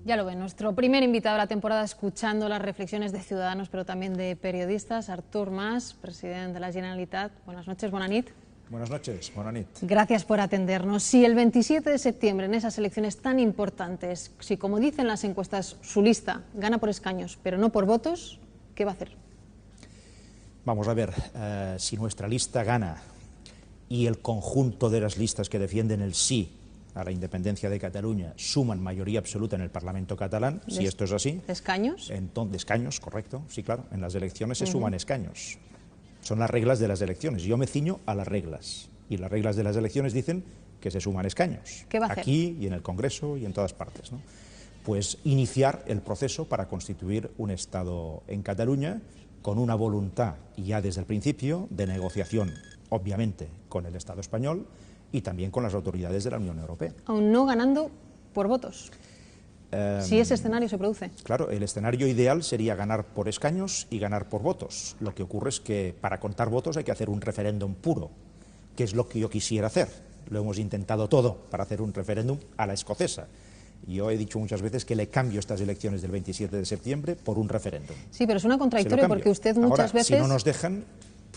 Ya lo ven, nuestro primer invitado de la temporada escuchando las reflexiones de ciudadanos, pero también de periodistas, Artur Mas, presidente de la Generalitat. Buenas noches, bona nit. Buenas noches, bona nit. Gracias por atendernos. Si el 27 de septiembre, en esas elecciones tan importantes, si como dicen las encuestas, su lista gana por escaños, pero no por votos, ¿qué va a hacer? Vamos a ver, si nuestra lista gana y el conjunto de las listas que defienden el sí a la independencia de Cataluña suman mayoría absoluta en el Parlamento catalán, si esto es así. ¿De escaños? De escaños, correcto, sí, claro. En las elecciones se suman escaños. Son las reglas de las elecciones. Yo me ciño a las reglas. Y las reglas de las elecciones dicen que se suman escaños. ¿Qué va a hacer? Aquí y en el Congreso y en todas partes, ¿no? Pues iniciar el proceso para constituir un Estado en Cataluña con una voluntad, ya desde el principio, de negociación, obviamente, con el Estado español y también con las autoridades de la Unión Europea. Aún no ganando por votos. Si ese escenario se produce. Claro, el escenario ideal sería ganar por escaños y ganar por votos. Lo que ocurre es que para contar votos hay que hacer un referéndum puro, que es lo que yo quisiera hacer. Lo hemos intentado todo para hacer un referéndum a la escocesa. Yo he dicho muchas veces que le cambio estas elecciones del 27 de septiembre por un referéndum. Sí, pero es una contradictoria porque usted muchas veces... Si no nos dejan,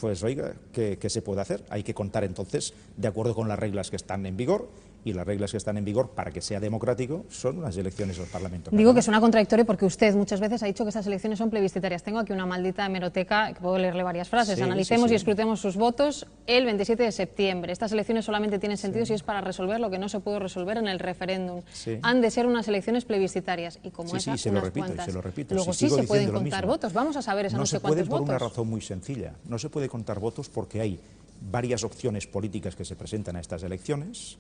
pues oiga, ¿qué se puede hacer? Hay que contar entonces de acuerdo con las reglas que están en vigor, y las reglas que están en vigor para que sea democrático son unas elecciones al Parlamento. Digo que es una contradictoria porque usted muchas veces ha dicho que estas elecciones son plebiscitarias. Tengo aquí una maldita hemeroteca que puedo leerle varias frases. Sí, Analicemos sí. y escrutemos sus votos el 27 de septiembre. Estas elecciones solamente tienen sentido si es para resolver lo que no se pudo resolver en el referéndum. Sí. Han de ser unas elecciones plebiscitarias y como esas, se lo unas repito, cuantas. se lo repito. Luego sí se pueden contar votos. Vamos a saber esa no sé cuántos votos. No se puede por una razón muy sencilla. No se puede contar votos porque hay varias opciones políticas que se presentan a estas elecciones.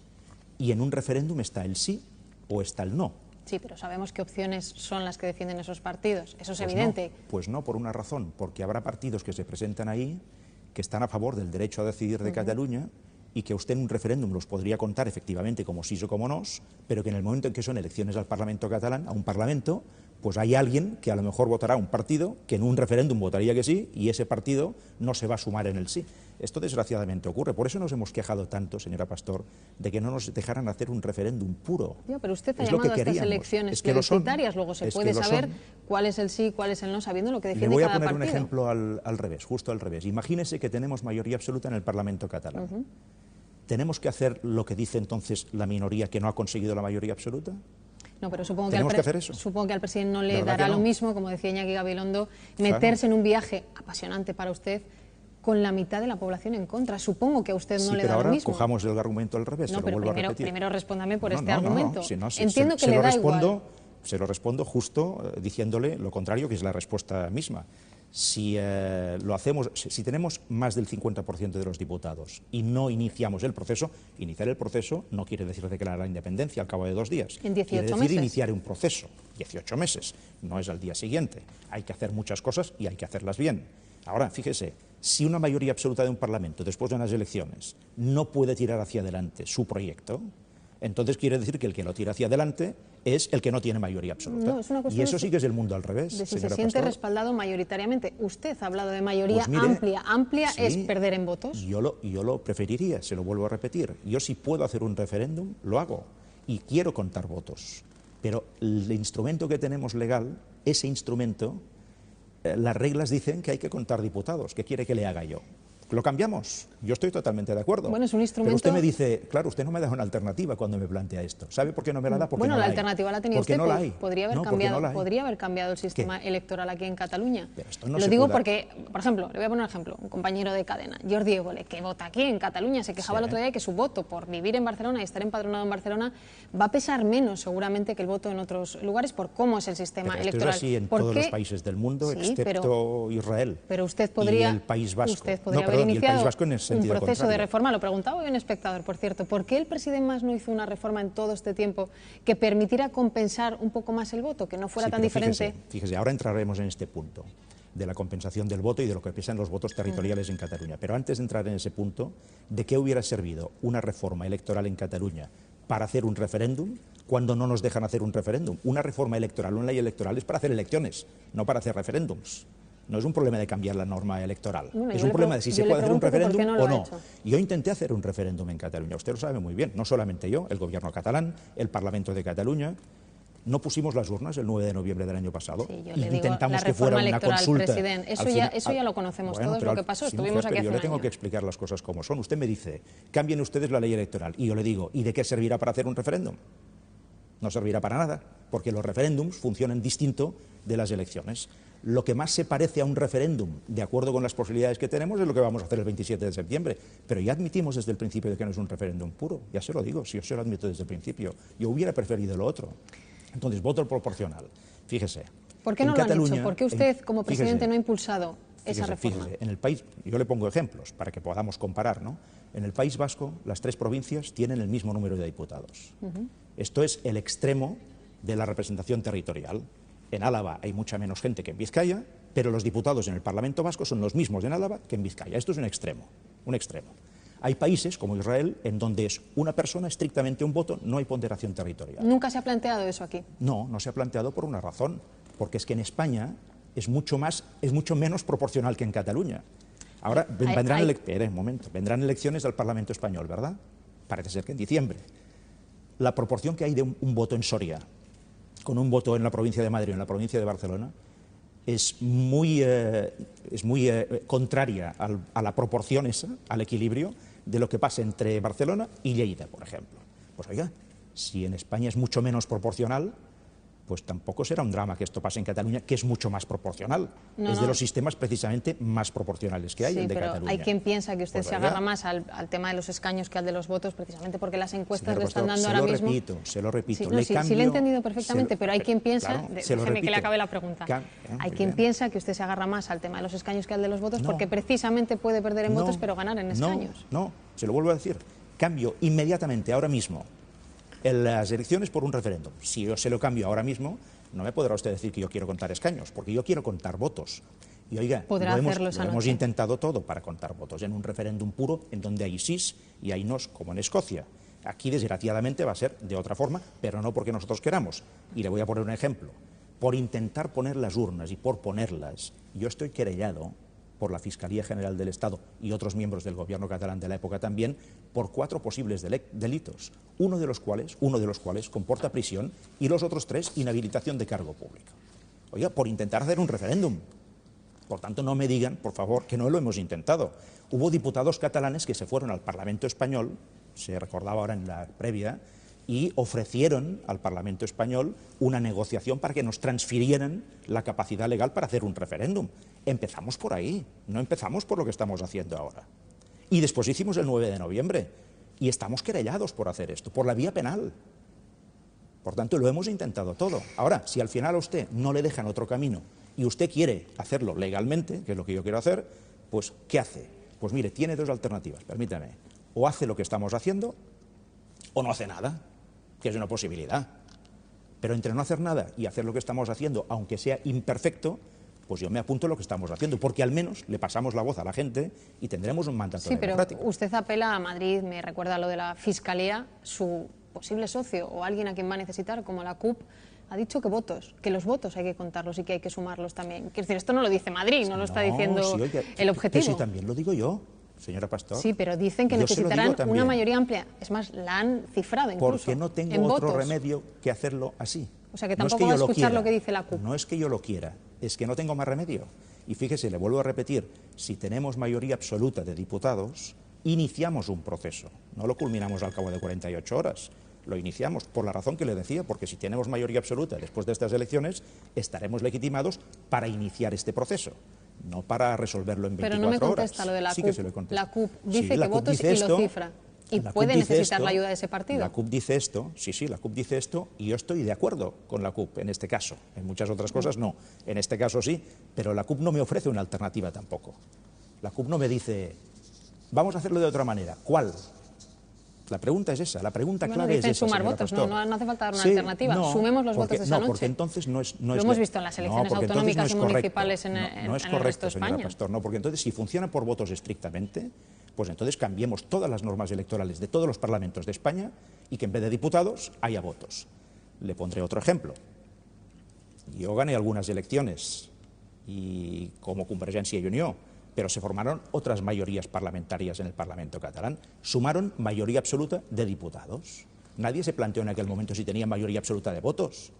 Y en un referéndum está el sí o está el no. Sí, pero sabemos qué opciones son las que defienden esos partidos. Eso es Pues evidente. Pues no, por una razón, porque habrá partidos que se presentan ahí que están a favor del derecho a decidir de Cataluña y que usted en un referéndum los podría contar efectivamente como sí o como no, pero que en el momento en que son elecciones al Parlamento catalán, a un Parlamento, pues hay alguien que a lo mejor votará un partido que en un referéndum votaría que sí y ese partido no se va a sumar en el sí. Esto desgraciadamente ocurre. Por eso nos hemos quejado tanto, señora Pastor, de que no nos dejaran hacer un referéndum puro. Pero usted ha llamado a estas elecciones plebiscitarias, luego se puede saber cuál es el sí y cuál es el no, sabiendo lo que defiende cada partido. Le voy a poner un ejemplo al revés, justo al revés. Imagínese que tenemos mayoría absoluta en el Parlamento catalán. ¿Tenemos que hacer lo que dice entonces la minoría que no ha conseguido la mayoría absoluta? No, pero supongo que al presidente no le dará lo mismo, como decía Iñaki Gabilondo, meterse en un viaje apasionante para usted con la mitad de la población en contra. Supongo que a usted no le da lo mismo. Pero ahora cojamos el argumento al revés, no, se lo vuelvo a repetir. Primero respóndame por este argumento. Entiendo que le da igual. Se lo respondo justo diciéndole lo contrario, que es la respuesta misma. Si lo hacemos, si tenemos más del 50% de los diputados y no iniciamos el proceso, iniciar el proceso no quiere decir declarar la independencia al cabo de 2 días. En 18 quiere decir meses. Iniciar un proceso, 18 meses, no es al día siguiente. Hay que hacer muchas cosas y hay que hacerlas bien. Ahora, fíjese, si una mayoría absoluta de un Parlamento, después de unas elecciones, no puede tirar hacia adelante su proyecto, entonces quiere decir que el que lo tira hacia adelante es el que no tiene mayoría absoluta. No, es una y eso sí que es el mundo al revés. De si se siente Pastor. Respaldado mayoritariamente. Usted ha hablado de mayoría Pues mire, amplia sí, es perder en votos. Yo lo preferiría, se lo vuelvo a repetir. Yo si puedo hacer un referéndum, lo hago. Y quiero contar votos. Pero el instrumento que tenemos legal, ese instrumento, las reglas dicen que hay que contar diputados. ¿Qué quiere que le haga yo? ¿Lo cambiamos? Yo estoy totalmente de acuerdo. Bueno, es un instrumento... Pero usted me dice, claro, usted no me da una alternativa cuando me plantea esto. ¿Sabe por qué no me la da? Porque bueno, no la la alternativa la tenía usted. No la hay. Podría haber cambiado el sistema electoral aquí en Cataluña. Pero esto no Lo digo porque, por ejemplo, le voy a poner un ejemplo. Un compañero de cadena, Jordi Évole, que vota aquí en Cataluña, se quejaba el otro día de que su voto por vivir en Barcelona y estar empadronado en Barcelona va a pesar menos seguramente que el voto en otros lugares por cómo es el sistema electoral. Esto es así en todos los países del mundo, excepto Israel. Pero usted podría... Y el País Vasco. Usted podría haber iniciado un proceso contrario. de reforma. Lo preguntaba hoy un espectador, por cierto. ¿Por qué el presidente Mas no hizo una reforma en todo este tiempo que permitiera compensar un poco más el voto, que no fuera tan diferente? Fíjese, ahora entraremos en este punto de la compensación del voto y de lo que pesan los votos territoriales en Cataluña. Pero antes de entrar en ese punto, ¿de qué hubiera servido una reforma electoral en Cataluña para hacer un referéndum cuando no nos dejan hacer un referéndum? Una reforma electoral, una ley electoral es para hacer elecciones, no para hacer referéndums. No es un problema de cambiar la norma electoral, es un problema de si se puede hacer un referéndum o no. Yo intenté hacer un referéndum en Cataluña, usted lo sabe muy bien, no solamente yo, el gobierno catalán, el Parlamento de Cataluña. No pusimos las urnas el 9 de noviembre del año pasado. Sí, yo y le digo intentamos la que fuera reforma una electoral, consulta. presidente. Eso ya lo conocemos todos, lo que pasó. Sí, Estuvimos mujer, aquí pero hace yo un le tengo año. que explicar las cosas como son. Usted me dice, cambien ustedes la ley electoral. Y yo le digo, ¿y de qué servirá para hacer un referéndum? No servirá para nada, porque los referéndums funcionan distinto de las elecciones. Lo que más se parece a un referéndum, de acuerdo con las posibilidades que tenemos, es lo que vamos a hacer el 27 de septiembre. Pero ya admitimos desde el principio de que no es un referéndum puro. Ya se lo digo, si yo se lo admito desde el principio. Yo hubiera preferido lo otro. Entonces, voto proporcional. Fíjese. ¿Por qué no lo han Cataluña, hecho? ¿Por qué usted, como presidente, no ha impulsado esa reforma? Fíjese, en el país, yo le pongo ejemplos para que podamos comparar, ¿no? En el País Vasco, las 3 provincias tienen el mismo número de diputados. Esto es el extremo de la representación territorial. En Álava hay mucha menos gente que en Vizcaya, pero los diputados en el Parlamento Vasco son los mismos en Álava que en Vizcaya. Esto es un extremo, un extremo. Hay países, como Israel, en donde es una persona estrictamente un voto, no hay ponderación territorial. ¿Nunca se ha planteado eso aquí? No, no se ha planteado por una razón, porque es que en España es mucho menos proporcional que en Cataluña. Ahora vendrán elecciones al Parlamento español, ¿verdad? Parece ser que en diciembre. La proporción que hay de un voto en Soria con un voto en la provincia de Madrid o en la provincia de Barcelona es muy contraria a la proporción esa, al equilibrio de lo que pasa entre Barcelona y Lleida, por ejemplo. Pues oiga, si en España es mucho menos proporcional, pues tampoco será un drama que esto pase en Cataluña, que es mucho más proporcional. Es de los sistemas precisamente más proporcionales que hay, el de pero Cataluña. Hay quien piensa que usted Pues se agarra más al tema de los escaños que al de los votos, precisamente porque las encuestas le están dando ahora mismo... Se lo repito. Sí, sí, lo he entendido perfectamente, pero hay quien piensa... Déjeme que le acabe la pregunta. Hay quien piensa que usted se agarra más al tema de los escaños que al de los votos, porque precisamente puede perder en votos, pero ganar en escaños. No, se lo vuelvo a decir. Cambio inmediatamente, ahora mismo, en las elecciones por un referéndum. Si yo se lo cambio ahora mismo, no me podrá usted decir que yo quiero contar escaños, porque yo quiero contar votos. Y oiga, lo hemos intentado todo para contar votos en un referéndum puro, en donde hay sís y hay nos, como en Escocia. Aquí, desgraciadamente, va a ser de otra forma, pero no porque nosotros queramos. Y le voy a poner un ejemplo. Por intentar poner las urnas y por ponerlas, yo estoy querellado por la Fiscalía General del Estado y otros miembros del gobierno catalán de la época también, por 4 posibles delitos, uno de los cuales comporta prisión y los otros 3 inhabilitación de cargo público. Oiga, por intentar hacer un referéndum. Por tanto, no me digan, por favor, que no lo hemos intentado. Hubo diputados catalanes que se fueron al Parlamento español, se recordaba ahora en la previa, y ofrecieron al Parlamento español una negociación para que nos transfirieran la capacidad legal para hacer un referéndum. Empezamos por ahí, no empezamos por lo que estamos haciendo ahora. Y después hicimos el 9 de noviembre y estamos querellados por hacer esto, por la vía penal. Por tanto, lo hemos intentado todo. Ahora, si al final a usted no le dejan otro camino y usted quiere hacerlo legalmente, que es lo que yo quiero hacer, pues ¿qué hace? Pues mire, tiene 2 alternativas, permítame. O hace lo que estamos haciendo o no hace nada, que es una posibilidad. Pero entre no hacer nada y hacer lo que estamos haciendo, aunque sea imperfecto, pues yo me apunto a lo que estamos haciendo, porque al menos le pasamos la voz a la gente y tendremos un mandato democrático. Pero usted apela a Madrid, me recuerda lo de la Fiscalía, su posible socio o alguien a quien va a necesitar, como la CUP, ha dicho que los votos hay que contarlos y que hay que sumarlos también. Quiero decir, esto no lo dice Madrid, no lo está diciendo el objetivo. Sí, también lo digo yo, señora Pastor. Sí, pero dicen que necesitarán una mayoría amplia. Es más, la han cifrado incluso. Porque no tengo otro remedio que hacerlo así. O sea, que tampoco va a escuchar lo que dice la CUP. No es que yo lo quiera, es que no tengo más remedio. Y fíjese, le vuelvo a repetir, si tenemos mayoría absoluta de diputados, iniciamos un proceso. No lo culminamos al cabo de 48 horas. Lo iniciamos por la razón que le decía, porque si tenemos mayoría absoluta después de estas elecciones, estaremos legitimados para iniciar este proceso, no para resolverlo en 24 horas. Pero no me contesta lo de la CUP. Sí que se lo contesto. La CUP dice que votos y lo cifra. Y puede necesitar la ayuda de ese partido. La CUP dice esto, sí, la CUP dice esto, y yo estoy de acuerdo con la CUP en este caso. En muchas otras cosas no. En este caso sí, pero la CUP no me ofrece una alternativa tampoco. La CUP no me dice, vamos a hacerlo de otra manera. ¿Cuál? La pregunta es esa, la pregunta clave es esa, sumar votos, no hace falta dar una alternativa. Sumemos los votos de esa noche. Porque entonces no es lo hemos visto en las elecciones autonómicas y municipales en el resto de España. Pastor, no, porque entonces si funciona por votos estrictamente, pues entonces cambiemos todas las normas electorales de todos los parlamentos de España y que en vez de diputados haya votos. Le pondré otro ejemplo. Yo gané algunas elecciones y como Convergencia y Unió, pero se formaron otras mayorías parlamentarias en el Parlamento catalán. Sumaron mayoría absoluta de diputados. Nadie se planteó en aquel momento si tenía mayoría absoluta de votos.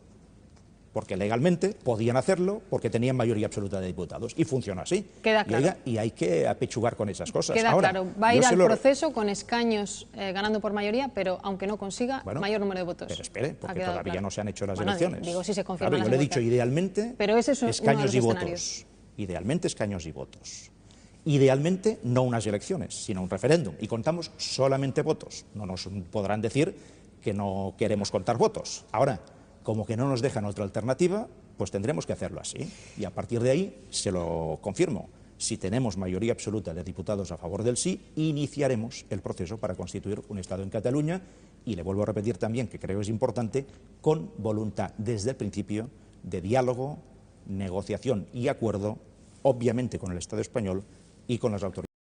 porque legalmente podían hacerlo porque tenían mayoría absoluta de diputados y funciona así. Queda claro. Y hay que apechugar con esas cosas. Queda Ahora, claro, va a ir yo al se lo- proceso con escaños ganando por mayoría, pero aunque no consiga Bueno, mayor número de votos. Pero espere, Ha porque quedado todavía claro. no se han hecho las Bueno, elecciones. digo, si se confirman Claro, las yo le he dicho encuestas. idealmente Pero ese es uno de escaños los y escenarios. votos. Idealmente escaños y votos. Idealmente no unas elecciones, sino un referéndum. Y contamos solamente votos. No nos podrán decir que no queremos contar votos. Ahora, como que no nos dejan otra alternativa, pues tendremos que hacerlo así. Y a partir de ahí se lo confirmo. Si tenemos mayoría absoluta de diputados a favor del sí, iniciaremos el proceso para constituir un Estado en Cataluña. Y le vuelvo a repetir también, que creo es importante, con voluntad desde el principio de diálogo, negociación y acuerdo, obviamente con el Estado español y con las autoridades.